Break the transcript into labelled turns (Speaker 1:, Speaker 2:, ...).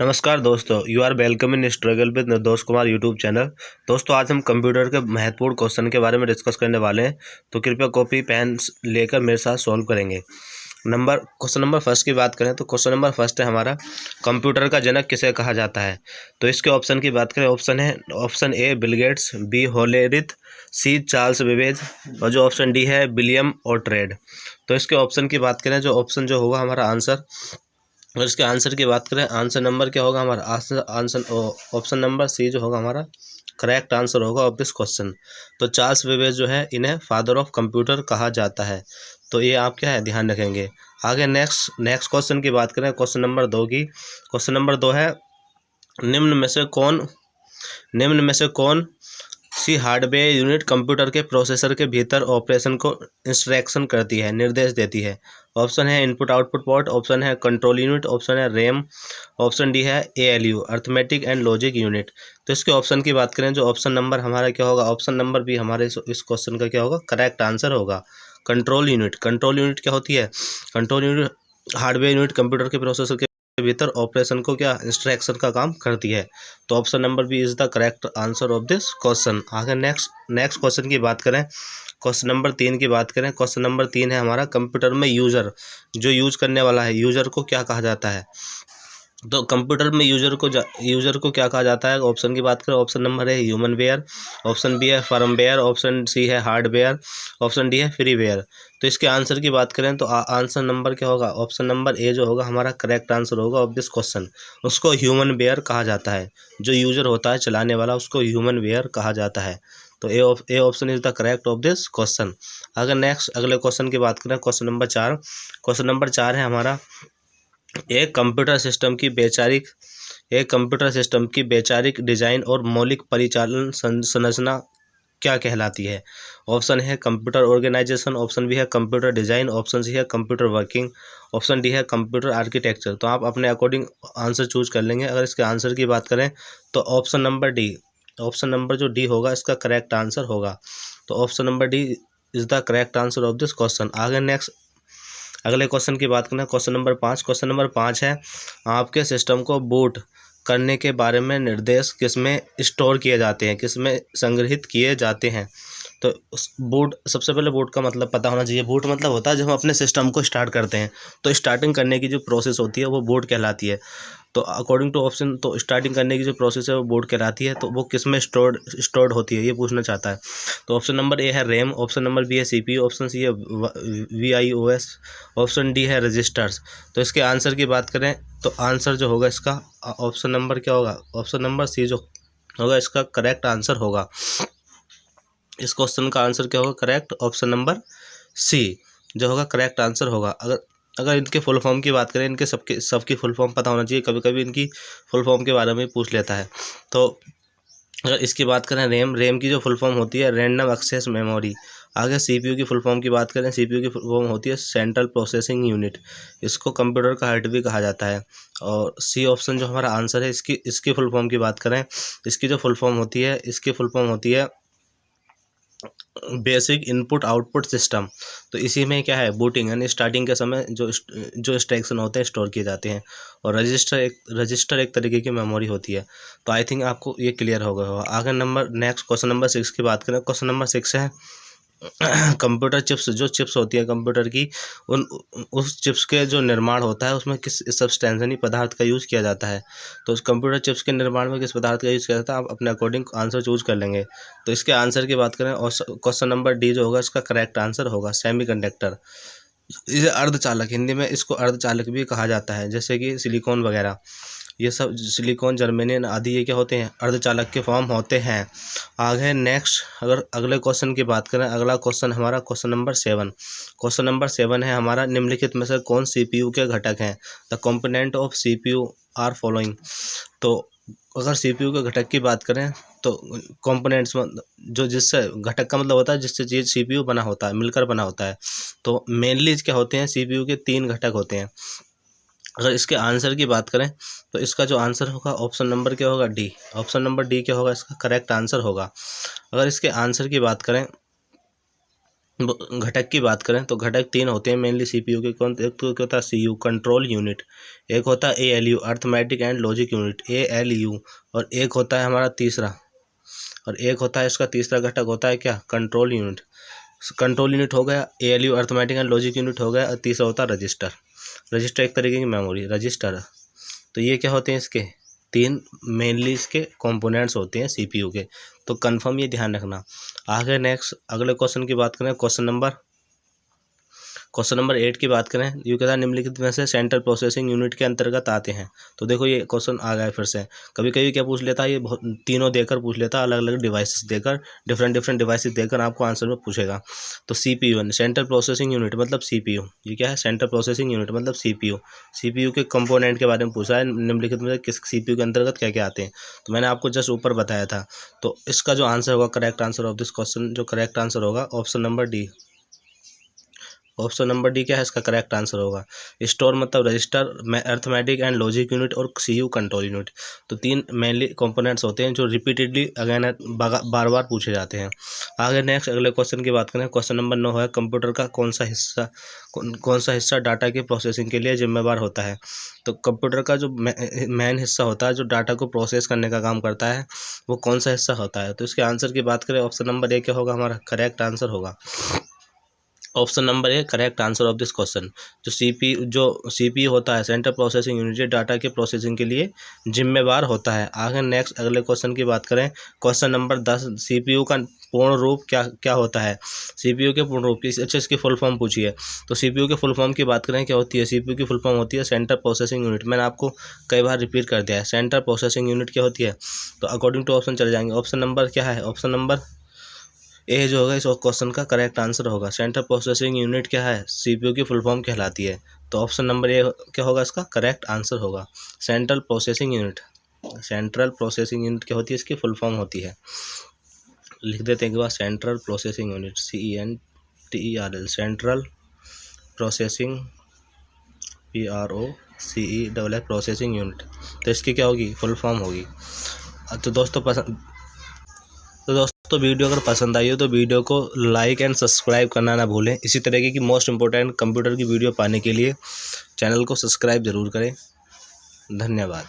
Speaker 1: नमस्कार दोस्तों, you are welcome in struggle with Nirdosh Kumar YouTube channel. दोस्तों, आज हम कंप्यूटर के महत्वपूर्ण क्वेश्चन के बारे में डिस्कस करने वाले हैं, तो कृपया कॉपी पेन लेकर मेरे साथ सॉल्व करेंगे। क्वेश्चन नंबर फर्स्ट की बात करें तो क्वेश्चन नंबर फर्स्ट है हमारा, कंप्यूटर का जनक किसे कहा जाता है। तो इसके ऑप्शन की बात करें, option a Bill Gates, b Hollerith, c Charles Babbage और जो ऑप्शन डी है विलियम ऑर्ट्रेड। तो इसके ऑप्शन की बात करें, जो ऑप्शन जो होगा हमारा आंसर, और इसके आंसर की बात करें, आंसर नंबर क्या होगा हमारा, आंसर ऑप्शन नंबर सी जो होगा हमारा करेक्ट आंसर होगा ऑफ दिस क्वेश्चन। तो चार्ल्स बेबेज जो है, इन्हें फादर ऑफ कंप्यूटर कहा जाता है। तो ये आप क्या है ध्यान रखेंगे। आगे नेक्स्ट क्वेश्चन की बात करें, क्वेश्चन नंबर दो की। क्वेश्चन नंबर दो है, निम्न में से कौन सी हार्डवेयर यूनिट कंप्यूटर के प्रोसेसर के भीतर ऑपरेशन को इंस्ट्रक्शन करती है, निर्देश देती है। ऑप्शन है इनपुट आउटपुट पोर्ट, ऑप्शन है कंट्रोल यूनिट, ऑप्शन है रैम, ऑप्शन डी है ALU arithmetic and logic unit. तो इसके ऑप्शन की बात करें, जो ऑप्शन नंबर हमारा क्या होगा, ऑप्शन नंबर भी हमारे इस क्वेश्चन का क्या होगा, करेक्ट आंसर होगा कंट्रोल यूनिट। कंट्रोल यूनिट क्या होती है, control unit hardware unit computer के प्रोसेसर के भीतर ऑपरेशन को क्या इंस्ट्रक्शन का काम करती है। तो option number B is the correct answer of this question. आगे नेक्स्ट क्वेश्चन की बात करें, क्वेश्चन नंबर तीन की बात करें। क्वेश्चन नंबर तीन है हमारा, कंप्यूटर में यूजर, जो यूज करने वाला है, यूजर को क्या कहा जाता है। तो कंप्यूटर में यूजर को क्या कहा जाता है। ऑप्शन की बात करें, ऑप्शन नंबर है ह्यूमन वेयर, ऑप्शन बी है फर्मवेयर, ऑप्शन सी है हार्डवेयर, ऑप्शन डी है फ्रीवेयर। तो इसके आंसर की बात करें तो आंसर नंबर क्या होगा, ऑप्शन नंबर ए जो होगा हमारा करेक्ट आंसर होगा ऑफ दिस क्वेश्चन। उसको ह्यूमन वेयर कहा जाता है, जो यूजर होता है चलाने वाला, उसको ह्यूमन वेयर कहा जाता है। तो A option is the correct of this question. अगले क्वेश्चन की बात करें, क्वेश्चन नंबर चार। क्वेश्चन नंबर चार है हमारा, एक कंप्यूटर सिस्टम की वैचारिक डिजाइन और मौलिक परिचालन संरचना क्या कहलाती है। ऑप्शन है कंप्यूटर ऑर्गेनाइजेशन, ऑप्शन बी है कंप्यूटर डिजाइन, ऑप्शन सी है कंप्यूटर वर्किंग, ऑप्शन डी है कंप्यूटर आर्किटेक्चर। तो आप अपने अकॉर्डिंग आंसर चूज कर लेंगे। अगर इसके आंसर की बात करें तो ऑप्शन नंबर जो डी होगा इसका करेक्ट आंसर होगा। तो option number D is the correct answer of this question. अगले क्वेश्चन की बात करें, क्वेश्चन नंबर पाँच। क्वेश्चन नंबर पाँच है, आपके सिस्टम को बूट करने के बारे में निर्देश किसमें स्टोर किए जाते हैं, किसमें संग्रहित किए जाते हैं। तो उस बूट, सबसे पहले बूट का मतलब पता होना चाहिए। बूट मतलब होता है जब हम अपने सिस्टम को स्टार्ट करते हैं, तो स्टार्टिंग करने की जो प्रोसेस होती है वो बूट कहलाती है। तो अकॉर्डिंग टू ऑप्शन, तो स्टार्टिंग करने की जो प्रोसेस है वो बूट कहलाती है। तो वो किस में स्टोर्ड होती है, ये पूछना चाहता है। तो ऑप्शन नंबर ए है रैम, ऑप्शन नंबर बी है सीपीयू, ऑप्शन सी है वीआईओएस, ऑप्शन डी है रजिस्टर्स। तो इसके आंसर की बात करें तो आंसर जो होगा इसका, ऑप्शन नंबर क्या होगा, ऑप्शन नंबर सी जो होगा इसका करेक्ट आंसर होगा। इस क्वेश्चन का आंसर क्या होगा, करेक्ट ऑप्शन नंबर सी जो होगा करेक्ट आंसर होगा। अगर इनके फुल फॉर्म की बात करें, इनके सबकी फुल फॉर्म पता होना चाहिए, कभी कभी इनकी फुल फॉर्म के बारे में पूछ लेता है। तो अगर इसकी बात करें, रैम की जो फुल फॉर्म होती है रैंडम एक्सेस मेमोरी। आगे सीपीयू की फुल फॉर्म की बात करें, सीपीयू की फुल फॉर्म होती है सेंट्रल प्रोसेसिंग यूनिट, इसको कंप्यूटर का हार्ट भी कहा जाता है। और सी ऑप्शन जो हमारा आंसर है, इसकी फुल फॉर्म की बात करें, इसकी जो फुल फॉर्म होती है, इसकी फुल फॉर्म होती है बेसिक इनपुट आउटपुट सिस्टम। तो इसी में क्या है, बूटिंग यानी स्टार्टिंग के समय जो इंस्ट्रक्शन होते हैं स्टोर किए जाते हैं। और रजिस्टर एक तरीके की मेमोरी होती है। तो आई थिंक आपको ये क्लियर हो गया होगा। आगे नेक्स्ट क्वेश्चन नंबर सिक्स की बात करें। क्वेश्चन नंबर सिक्स है, कंप्यूटर चिप्स होती है कंप्यूटर की, उस चिप्स के जो निर्माण होता है उसमें किस सब्सटेंस यानी पदार्थ का यूज़ किया जाता है। तो उस कंप्यूटर चिप्स के निर्माण में किस पदार्थ का यूज़ किया जाता है, आप अपने अकॉर्डिंग आंसर चूज कर लेंगे। तो इसके आंसर की बात करें, और क्वेश्चन नंबर डी जो होगा इसका करेक्ट आंसर होगा सेमीकंडक्टर। ये अर्धचालक, हिंदी में इसको अर्धचालक भी कहा जाता है, जैसे कि सिलिकॉन वगैरह, ये सब सिलिकॉन, जर्मेनियम आदि, ये क्या होते हैं, अर्धचालक के फॉर्म होते हैं। आगे नेक्स्ट अगर अगले क्वेश्चन की बात करें, अगला क्वेश्चन हमारा question number seven. Question number seven है हमारा, निम्नलिखित में से कौन सीपीयू के घटक हैं। The component of CPU are following. तो अगर सीपीयू के घटक की बात करें तो कंपोनेंट्स में जो, जिससे घटक का मतलब होता है जिससे चीज़ सीपीयू बना होता है, मिलकर बना होता है। तो मेनली क्या होते हैं, सीपीयू के तीन घटक होते हैं। अगर इसके आंसर की बात करें तो इसका जो आंसर होगा ऑप्शन नंबर क्या होगा, डी। ऑप्शन नंबर डी क्या होगा इसका करेक्ट आंसर होगा। अगर इसके आंसर की बात करें घटक की बात करें तो घटक 3 होते हैं मेनली सीपीयू के। एक तो क्या होता है सीयू कंट्रोल यूनिट, एक होता है ALU arithmetic and logic unit ALU, और एक होता है हमारा तीसरा, और एक होता है इसका तीसरा घटक होता है क्या कंट्रोल यूनिट। कंट्रोल यूनिट हो गया, ALU arithmetic and logic unit हो गया, और तीसरा होता है रजिस्टर। रजिस्टर एक तरीके की मेमोरी रजिस्टर। तो ये क्या होते हैं इसके 3 मेनली इसके कंपोनेंट्स होते हैं सीपीयू के। तो कंफर्म ये ध्यान रखना। आगे नेक्स्ट अगले क्वेश्चन की बात करें, क्वेश्चन नंबर 8 की बात करें, ये कहता है निम्नलिखित में से सेंट्रल प्रोसेसिंग यूनिट के अंतर्गत आते हैं। तो देखो ये क्वेश्चन आ गया है फिर से। कभी कभी क्या पूछ लेता है, ये बहुत तीनों देकर पूछ लेता है, अलग अलग डिवाइसेस देकर, डिफरेंट डिवाइसेस देकर आपको आंसर में पूछेगा। तो सीपीयू सेंट्रल प्रोसेसिंग यूनिट मतलब सीपीयू, ये क्या है सेंट्रल प्रोसेसिंग यूनिट मतलब सीपीयू। सीपीयू के कंपोनेंट के बारे में पूछा है, निम्नलिखित में किस सीपीयू के अंतर्गत क्या क्या आते हैं। तो मैंने आपको जस्ट ऊपर बताया था। तो इसका जो आंसर होगा, correct answer of this question, जो करेक्ट आंसर होगा option number D. Option number D क्या है इसका करेक्ट आंसर होगा। स्टोर मतलब register, arithmetic and logic unit और सीयू कंट्रोल यूनिट। तो 3 मेनली कंपोनेंट्स होते हैं जो रिपीटेडली अगेन बार बार पूछे जाते हैं। आगे नेक्स्ट अगले क्वेश्चन की बात करें, क्वेश्चन नंबर 9 है कंप्यूटर का कौन सा हिस्सा डाटा की प्रोसेसिंग के लिए जिम्मेदार होता है। तो कंप्यूटर का जो मेन हिस्सा होता है जो डाटा को प्रोसेस करने का काम करता है, वो कौन सा हिस्सा होता है। तो इसके आंसर की बात करें, ऑप्शन नंबर ए क्या होगा हमारा करेक्ट आंसर होगा। Option number A correct answer of this question. जो सीपीयू होता है सेंट्रल प्रोसेसिंग यूनिट, डाटा के प्रोसेसिंग के लिए जिम्मेवार होता है। आगे नेक्स्ट अगले क्वेश्चन की बात करें, क्वेश्चन नंबर 10 सीपीयू का पूर्ण रूप क्या होता है। सीपीयू के पूर्ण रूप अच्छा इसकी फुल फॉर्म पूछी है। तो सीपीयू के फुल फॉर्म की बात करें क्या होती है, सीपीयू की फुल फॉर्म होती है सेंट्रल प्रोसेसिंग यूनिट। मैंने आपको कई बार रिपीट कर दिया है, सेंट्रल प्रोसेसिंग यूनिट क्या होती है। तो अकॉर्डिंग टू ऑप्शन चले जाएंगे। ऑप्शन नंबर क्या है, ऑप्शन नंबर ए जो होगा इस क्वेश्चन का करेक्ट आंसर होगा। सेंट्रल प्रोसेसिंग यूनिट क्या है, सीपीयू की फुल फॉर्म कहलाती है। तो ऑप्शन नंबर ए क्या होगा इसका करेक्ट आंसर होगा। Central processing unit, central processing unit क्या होती है इसकी फुल फॉर्म होती है। लिख देते हैं एक बार, central processing unit CENTERL central processing PROCESS processing unit. तो इसकी क्या होगी फुल फॉर्म होगी। तो दोस्तों वीडियो अगर पसंद आई हो तो वीडियो को लाइक एंड सब्सक्राइब करना ना भूलें। इसी तरीके की मोस्ट इंपॉर्टेंट कंप्यूटर की वीडियो पाने के लिए चैनल को सब्सक्राइब ज़रूर करें। धन्यवाद।